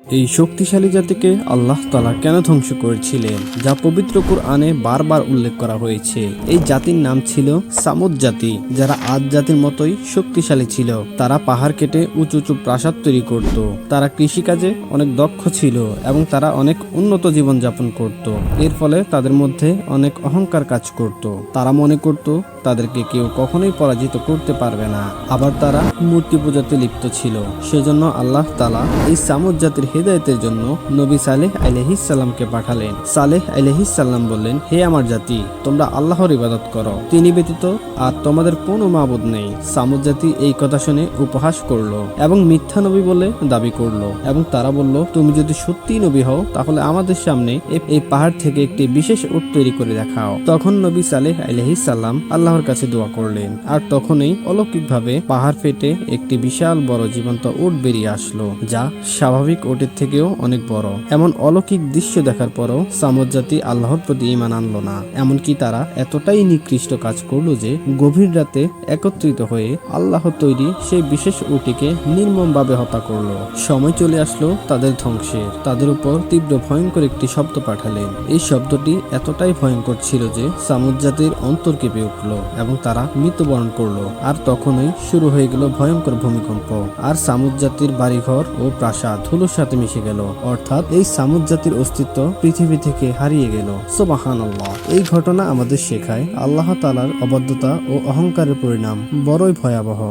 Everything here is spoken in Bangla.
এই শক্তিশালী জাতিকে আল্লাহ তাআলা কেন ধ্বংস করেছিলেন, যা পবিত্র কুরআনে বারবার উল্লেখ করা হয়েছে। এই জাতির নাম ছিল সামুদ জাতি, যারা আদ জাতির মতোই শক্তিশালী ছিল। তারা পাহাড় কেটে উঁচু উঁচু প্রাসাদ তৈরি করত। তারা কৃষিকাজে অনেক দক্ষ ছিল এবং তারা অনেক উন্নত জীবন যাপন করত। এর ফলে তাদের মধ্যে অনেক অহংকার কাজ করত। তারা মনে করত তাদেরকে কেউ কখনোই পরাজিত করতে পারবে না। আবার তারা মূর্তি পূজাতে লিপ্ত ছিল। সেজন্য আল্লাহ তাআলা এই সামুদ জাতির হেদায়েতের জন্য নবী সালেহ আলাইহিস সালামকে পাঠালেন। সালেহ আলাইহিস সালাম বললেন, হে আমার জাতি, তোমরা আল্লাহর ইবাদত করো, তিনি ব্যতীত আর তোমাদের কোনো মাবুদ নেই। সামুদ জাতি এই কথা শুনে উপহাস করলো এবং মিথ্যা নবী বলে দাবি করলো এবং তারা বলল, তুমি যদি সত্যি নবী হও তাহলে আমাদের সামনে এই পাহাড় থেকে একটি বিশেষ উট তৈরি করে দেখাও। তখন নবী সালেহ আলাইহিস সালাম আল্লাহর কাছে দোয়া করলেন, আর তখনই অলৌকিকভাবে পাহাড় ফেটে একটি বিশাল বড় জীবন্ত উট বেরিয়ে আসলো, যা স্বাভাবিক উটের থেকেও অনেক বড়। এমন অলৌকিক দৃশ্য দেখার পরও সামুদ জাতি আল্লাহর প্রতি ঈমান আনলো না। এমনকি তারা এতটাই নিকৃষ্ট কাজ করলো যে গভীর রাতে একত্রিত হয়ে আল্লাহ তৈরি সেই বিশেষ উটটিকে নির্মমভাবে হত্যা করলো। সময় চলে আসলো তাদের ধ্বংসের। তাদের উপর তীব্র ভয়ঙ্কর একটি শব্দ পাঠালেন। এই শব্দটি এতটাই ভয়ঙ্কর ছিল যে সামুদ জাতির অন্তর কেঁপে উঠল এবং তারা মৃত্যুবরণ করলো। আর তখনই শুরু হয়ে গেল ভয়ঙ্কর ভূমিকম্প, আর সামুদ জাতির বাড়িঘর ও প্রাসাদ ধুলোর সাথে মিশে গেল। অর্থাৎ এই সামুদ জাতির অস্তিত্ব পৃথিবী থেকে হারিয়ে গেল। সুবহানাল্লাহ। এই ঘটনা আমাদের শেখায় আল্লাহ তাআলার অবাধ্যতা ও অহংকারের পরিণাম বড়ই ভয়াবহ।